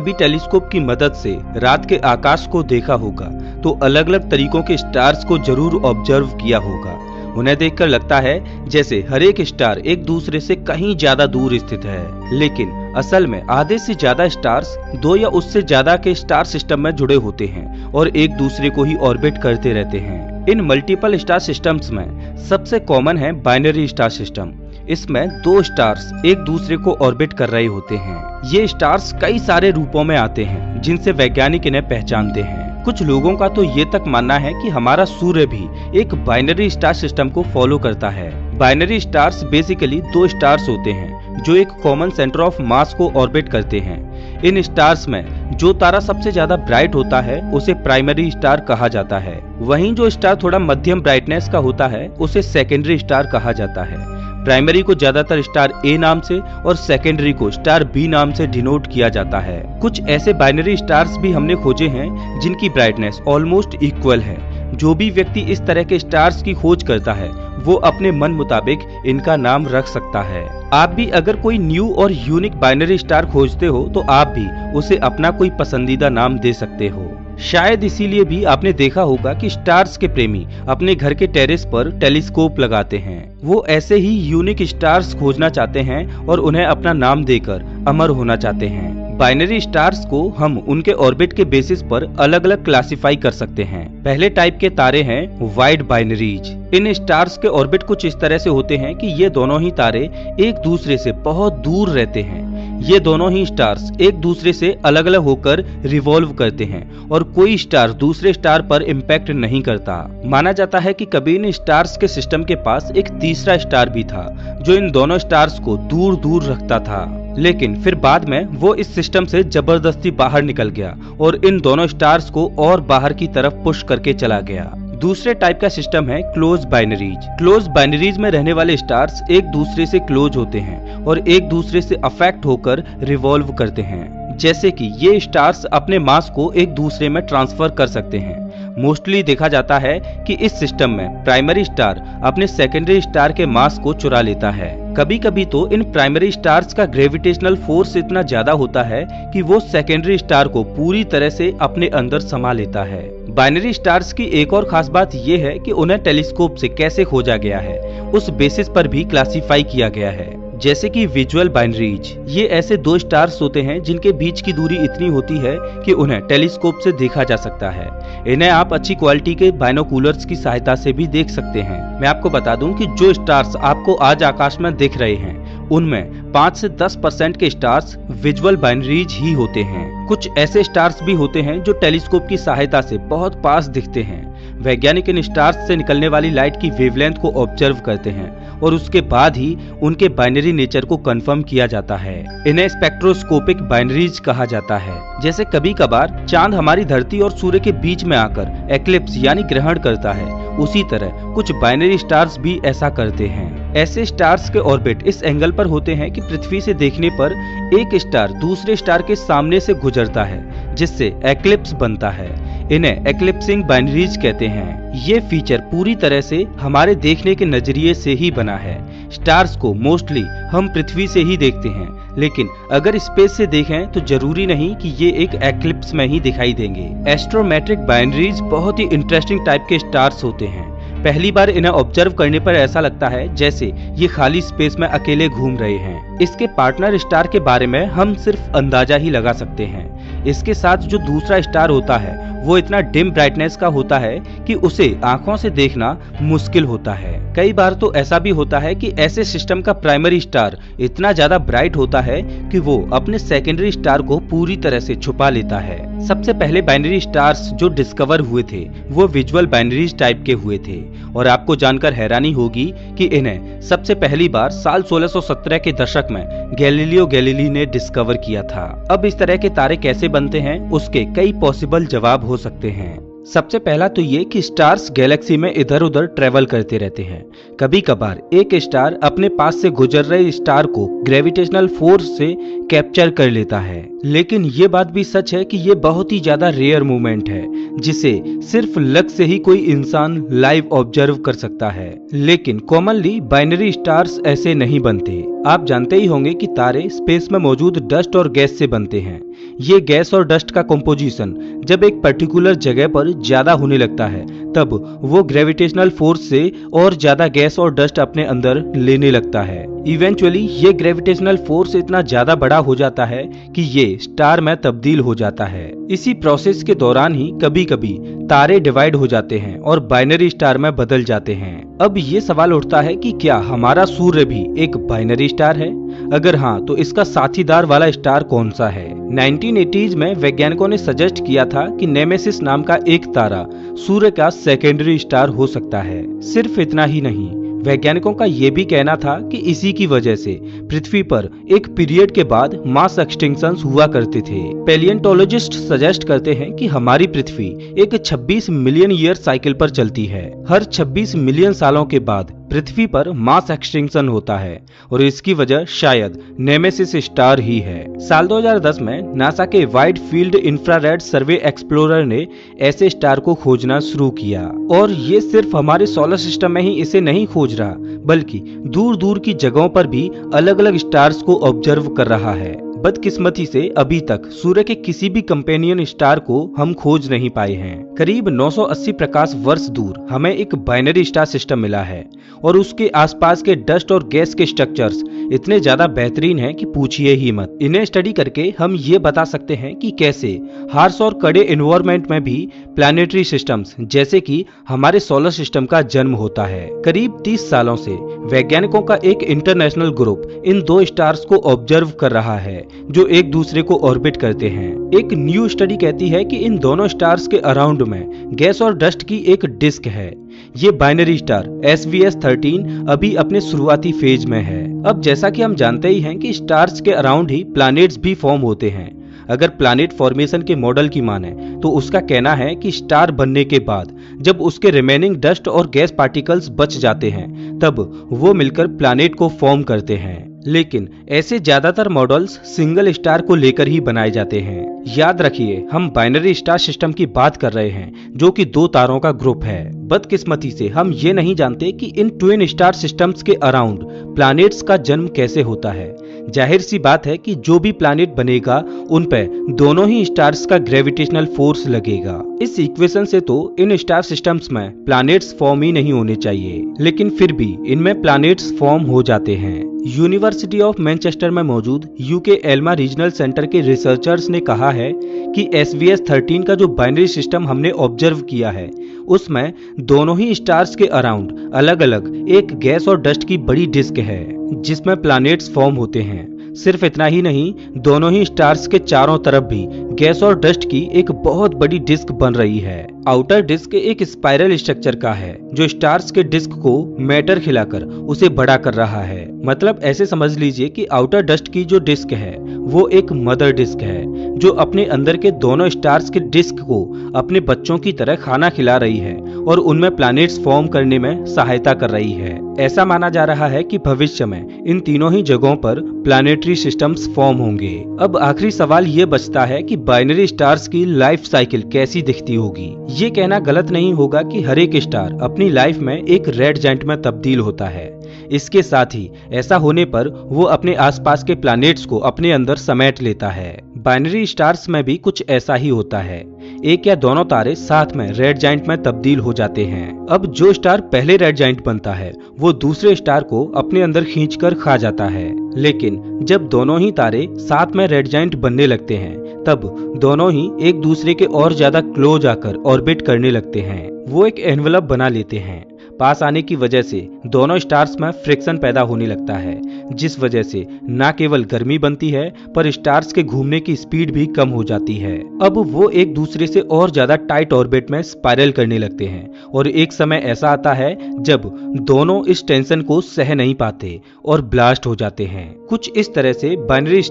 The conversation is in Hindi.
भी टेलीस्कोप की मदद से रात के आकाश को देखा होगा तो अलग अलग तरीकों के स्टार्स को जरूर ऑब्जर्व किया होगा। उन्हें देखकर लगता है जैसे हर एक स्टार एक दूसरे से कहीं ज्यादा दूर स्थित है, लेकिन असल में आधे से ज्यादा स्टार्स दो या उससे ज्यादा के स्टार सिस्टम में जुड़े होते हैं और एक दूसरे को ही ऑर्बिट करते रहते हैं। इन मल्टीपल स्टार सिस्टम्स में सबसे कॉमन है बाइनरी स्टार सिस्टम। इसमें दो स्टार्स एक दूसरे को ऑर्बिट कर रहे होते हैं। ये स्टार्स कई सारे रूपों में आते हैं जिनसे वैज्ञानिक इन्हें पहचानते हैं। कुछ लोगों का तो ये तक मानना है कि हमारा सूर्य भी एक बाइनरी स्टार सिस्टम को फॉलो करता है। बाइनरी स्टार्स बेसिकली दो स्टार्स होते हैं जो एक कॉमन सेंटर ऑफ मास को ऑर्बिट करते हैं। इन स्टार्स में जो तारा सबसे ज्यादा ब्राइट होता है उसे प्राइमरी स्टार कहा जाता है। वहीं जो स्टार थोड़ा मध्यम ब्राइटनेस का होता है उसे सेकेंडरी स्टार कहा जाता है। प्राइमरी को ज्यादातर स्टार ए नाम से और सेकेंडरी को स्टार बी नाम से डिनोट किया जाता है। कुछ ऐसे बाइनरी स्टार्स भी हमने खोजे हैं जिनकी ब्राइटनेस ऑलमोस्ट इक्वल है। जो भी व्यक्ति इस तरह के स्टार्स की खोज करता है वो अपने मन मुताबिक इनका नाम रख सकता है। आप भी अगर कोई न्यू और यूनिक बाइनरी स्टार खोजते हो तो आप भी उसे अपना कोई पसंदीदा नाम दे सकते हो। शायद इसीलिए भी आपने देखा होगा कि स्टार्स के प्रेमी अपने घर के टेरेस पर टेलीस्कोप लगाते हैं। वो ऐसे ही यूनिक स्टार्स खोजना चाहते हैं और उन्हें अपना नाम देकर अमर होना चाहते हैं। बाइनरी स्टार्स को हम उनके ऑर्बिट के बेसिस पर अलग अलग क्लासिफाई कर सकते हैं। पहले टाइप के तारे हैं वाइड बाइनरीज। इन स्टार्स के ऑर्बिट कुछ इस तरह से होते हैं कि ये दोनों ही तारे एक दूसरे से बहुत दूर रहते हैं। ये दोनों ही स्टार्स एक दूसरे से अलग अलग होकर रिवॉल्व करते हैं और कोई स्टार दूसरे स्टार पर इम्पैक्ट नहीं करता। माना जाता है कि कभी इन स्टार्स के सिस्टम के पास एक तीसरा स्टार भी था जो इन दोनों स्टार्स को दूर दूर रखता था, लेकिन फिर बाद में वो इस सिस्टम से जबरदस्ती बाहर निकल गया और इन दोनों स्टार्स को और बाहर की तरफ पुश करके चला गया। दूसरे टाइप का सिस्टम है क्लोज बाइनरीज। क्लोज बाइनरीज में रहने वाले स्टार्स एक दूसरे से क्लोज होते हैं और एक दूसरे से अफेक्ट होकर रिवॉल्व करते हैं। जैसे कि ये स्टार्स अपने मास को एक दूसरे में ट्रांसफर कर सकते हैं। मोस्टली देखा जाता है कि इस सिस्टम में प्राइमरी स्टार अपने सेकेंडरी स्टार के मास को चुरा लेता है। कभी कभी तो इन प्राइमरी स्टार्स का ग्रेविटेशनल फोर्स इतना ज्यादा होता है कि वो सेकेंडरी स्टार को पूरी तरह से अपने अंदर समा लेता है। बाइनरी स्टार्स की एक और खास बात ये है कि उन्हें टेलीस्कोप से कैसे खोजा गया है उस बेसिस पर भी क्लासिफाई किया गया है। जैसे कि विजुअल बाइनरीज, ये ऐसे दो स्टार्स होते हैं जिनके बीच की दूरी इतनी होती है कि उन्हें टेलीस्कोप से देखा जा सकता है। इन्हें आप अच्छी क्वालिटी के बाइनोकुलर्स की सहायता से भी देख सकते हैं। मैं आपको बता दूं कि जो स्टार्स आपको आज आकाश में दिख रहे हैं उनमें 5 से 10% के स्टार्स विजुअल बाइनरीज ही होते हैं। कुछ ऐसे स्टार्स भी होते हैं जो टेलीस्कोप की सहायता से बहुत पास दिखते हैं। वैज्ञानिक इन स्टार्स से निकलने वाली लाइट की वेवलेंथ को ऑब्जर्व करते हैं और उसके बाद ही उनके बाइनरी नेचर को कंफर्म किया जाता है। इन्हें स्पेक्ट्रोस्कोपिक बाइनरीज कहा जाता है। जैसे कभी कभार चांद हमारी धरती और सूर्य के बीच में आकर एक्लिप्स यानी ग्रहण करता है, उसी तरह कुछ बाइनरी स्टार्स भी ऐसा करते हैं। ऐसे स्टार्स के ऑर्बिट इस एंगल पर होते हैं कि पृथ्वी से देखने पर एक स्टार दूसरे स्टार के सामने से गुजरता है, जिससे एक्लिप्स बनता है। इन्हें एक्लिप्सिंग बाइनरीज कहते हैं। ये फीचर पूरी तरह से हमारे देखने के नजरिए से ही बना है। स्टार्स को मोस्टली हम पृथ्वी से ही देखते हैं, लेकिन अगर स्पेस से देखें तो जरूरी नहीं कि ये एक एक्लिप्स में ही दिखाई देंगे। एस्ट्रोमेट्रिक बाइनरीज बहुत ही इंटरेस्टिंग टाइप के स्टार्स होते हैं। पहली बार इन्हें ऑब्जर्व करने पर ऐसा लगता है जैसे ये खाली स्पेस में अकेले घूम रहे हैं। इसके पार्टनर स्टार के बारे में हम सिर्फ अंदाजा ही लगा सकते हैं। इसके साथ जो दूसरा स्टार होता है वो इतना डिम ब्राइटनेस का होता है कि उसे आंखों से देखना मुश्किल होता है। कई बार तो ऐसा भी होता है कि ऐसे सिस्टम का प्राइमरी स्टार इतना ज्यादा ब्राइट होता है कि वो अपने सेकेंडरी स्टार को पूरी तरह से छुपा लेता है। सबसे पहले बाइनरी स्टार्स जो डिस्कवर हुए थे वो विजुअल बाइनरीज टाइप के हुए थे और आपको जानकर हैरानी होगी कि इन्हें सबसे पहली बार साल 1617 के दशक में गैलीलियो गैलीली ने डिस्कवर किया था। अब इस तरह के तारे कैसे बनते हैं उसके कई पॉसिबल जवाब हो सकते हैं। सबसे पहला तो ये कि स्टार्स गैलेक्सी में इधर उधर ट्रेवल करते रहते हैं। कभी कभार एक स्टार अपने पास से गुजर रहे स्टार को ग्रेविटेशनल फोर्स से कैप्चर कर लेता है, लेकिन ये बात भी सच है कि ये बहुत ही ज्यादा रेयर मूवमेंट है जिसे सिर्फ लक से ही कोई इंसान लाइव ऑब्जर्व कर सकता है। लेकिन कॉमनली बाइनरी स्टार्स ऐसे नहीं बनते। आप जानते ही होंगे कि तारे स्पेस में मौजूद डस्ट और गैस से बनते हैं। ये गैस और डस्ट का कंपोजिशन जब एक पर्टिकुलर जगह पर ज्यादा होने लगता है तब वो ग्रेविटेशनल फोर्स से और ज्यादा गैस और डस्ट अपने अंदर लेने लगता है। इवेंचुअली ये ग्रेविटेशनल फोर्स इतना ज्यादा बड़ा हो जाता है कि ये स्टार में तब्दील हो जाता है। इसी प्रोसेस के दौरान ही कभी कभी तारे डिवाइड हो जाते हैं और बाइनरी स्टार में बदल जाते हैं। अब ये सवाल उठता है कि क्या हमारा सूर्य भी एक बाइनरी स्टार है? अगर हाँ, तो इसका साथीदार वाला स्टार कौन सा है? 1980s में वैज्ञानिकों ने सजेस्ट किया था कि नेमेसिस नाम का एक तारा सूर्य का सेकेंडरी स्टार हो सकता है। सिर्फ इतना ही नहीं, वैज्ञानिकों का यह भी कहना था कि इसी की वजह से पृथ्वी पर एक पीरियड के बाद मास एक्सटिंक्शंस हुआ करते थे। पैलियोंटोलॉजिस्ट सजेस्ट करते हैं कि हमारी पृथ्वी एक 26 मिलियन ईयर साइकिल पर चलती है। हर 26 मिलियन सालों के बाद पृथ्वी पर मास एक्सटिंक्शन होता है और इसकी वजह शायद नेमेसिस स्टार ही है। साल 2010 में नासा के वाइड फील्ड इंफ्रारेड सर्वे एक्सप्लोरर ने ऐसे स्टार को खोजना शुरू किया और ये सिर्फ हमारे सोलर सिस्टम में ही इसे नहीं खोज रहा, बल्कि दूर दूर की जगहों पर भी अलग अलग स्टार्स को ऑब्जर्व कर रहा है। बदकिस्मती से अभी तक सूर्य के किसी भी कंपेनियन स्टार को हम खोज नहीं पाए हैं। करीब 980 प्रकाश वर्ष दूर हमें एक बाइनरी स्टार सिस्टम मिला है और उसके आसपास के डस्ट और गैस के स्ट्रक्चर्स इतने ज्यादा बेहतरीन हैं कि पूछिए ही मत। इन्हें स्टडी करके हम ये बता सकते हैं कि कैसे हार्श और कड़े एनवायरनमेंट में भी प्लैनेटरी सिस्टम्स जैसे कि हमारे सोलर सिस्टम का जन्म होता है। करीब 30 सालों से वैज्ञानिकों का एक इंटरनेशनल ग्रुप इन दो स्टार्स को ऑब्जर्व कर रहा है जो एक दूसरे को ऑर्बिट करते हैं। एक न्यू स्टडी कहती है कि इन दोनों स्टार्स के अराउंड में गैस और डस्ट की एक डिस्क है। ये बाइनरी स्टार SVS13 अभी अपने शुरुआती फेज में है। अब जैसा कि हम जानते ही हैं कि स्टार्स के अराउंड ही प्लैनेट्स भी फॉर्म होते हैं। अगर प्लैनेट फॉर्मेशन के मॉडल की माने तो उसका कहना है कि स्टार बनने के बाद जब उसके रिमेनिंग डस्ट और गैस पार्टिकल्स बच जाते हैं तब वो मिलकर प्लैनेट को फॉर्म करते हैं। लेकिन ऐसे ज्यादातर मॉडल्स सिंगल स्टार को लेकर ही बनाए जाते हैं। याद रखिए, हम बाइनरी स्टार सिस्टम की बात कर रहे हैं जो कि दो तारों का ग्रुप है। बदकिस्मती से हम ये नहीं जानते कि इन ट्विन स्टार सिस्टम्स के अराउंड प्लैनेट्स का जन्म कैसे होता है। जाहिर सी बात है कि जो भी प्लैनेट बनेगा उन पे दोनों ही स्टार्स का ग्रेविटेशनल फोर्स लगेगा। इस इक्वेशन से तो इन स्टार सिस्टम्स में प्लैनेट्स फॉर्म ही नहीं होने चाहिए, लेकिन फिर भी इनमें प्लैनेट्स फॉर्म हो जाते हैं। यूनिवर्सिटी ऑफ मैनचेस्टर में मौजूद यूके एल्मा रीजनल सेंटर के रिसर्चर्स ने कहा है कि SVS13 का जो बाइनरी सिस्टम हमने ऑब्जर्व किया है उसमें दोनों ही स्टार्स के अराउंड अलग अलग एक गैस और डस्ट की बड़ी डिस्क है जिसमें प्लैनेट्स फॉर्म होते हैं। सिर्फ इतना ही नहीं, दोनों ही स्टार्स के चारों तरफ भी गैस और डस्ट की एक बहुत बड़ी डिस्क बन रही है। आउटर डिस्क एक स्पाइरल स्ट्रक्चर का है जो स्टार्स के डिस्क को मैटर खिलाकर उसे बड़ा कर रहा है। मतलब ऐसे समझ लीजिए कि आउटर डस्ट की जो डिस्क है वो एक मदर डिस्क है जो अपने अंदर के दोनों स्टार्स के डिस्क को अपने बच्चों की तरह खाना खिला रही है और उनमें प्लैनेट्स फॉर्म करने में सहायता कर रही है। ऐसा माना जा रहा है कि भविष्य में इन तीनों ही जगहों पर प्लैनेटरी सिस्टम्स फॉर्म होंगे। अब आखिरी सवाल ये बचता है कि बाइनरी स्टार्स की लाइफ साइकिल कैसी दिखती होगी। ये कहना गलत नहीं होगा कि हर एक स्टार अपनी लाइफ में एक रेड जायंट में तब्दील होता है। इसके साथ ही ऐसा होने पर वो अपने आसपास के प्लैनेट्स को अपने अंदर समेट लेता है। बाइनरी स्टार्स में भी कुछ ऐसा ही होता है। एक या दोनों तारे साथ में रेड जायंट में तब्दील हो जाते हैं। अब जो स्टार पहले रेड जायंट बनता है वो दूसरे स्टार को अपने अंदर खींचकर खा जाता है। लेकिन जब दोनों ही तारे साथ में रेड जायंट बनने लगते हैं तब दोनों ही एक दूसरे के और ज्यादा क्लोज आकर ऑर्बिट करने लगते हैं। वो एक एनवलप बना लेते हैं। पास आने की वजह से दोनों स्टार्स में फ्रिक्शन पैदा होने लगता है जिस वजह से न केवल गर्मी बनती है पर स्टार्स के घूमने की स्पीड भी कम हो जाती है। अब वो एक दूसरे से और ज्यादा टाइट ऑर्बिट में स्पाइरल करने लगते हैं और एक समय ऐसा आता है जब दोनों इस टेंशन को सह नहीं पाते और ब्लास्ट हो जाते हैं। कुछ इस तरह से बाइनरी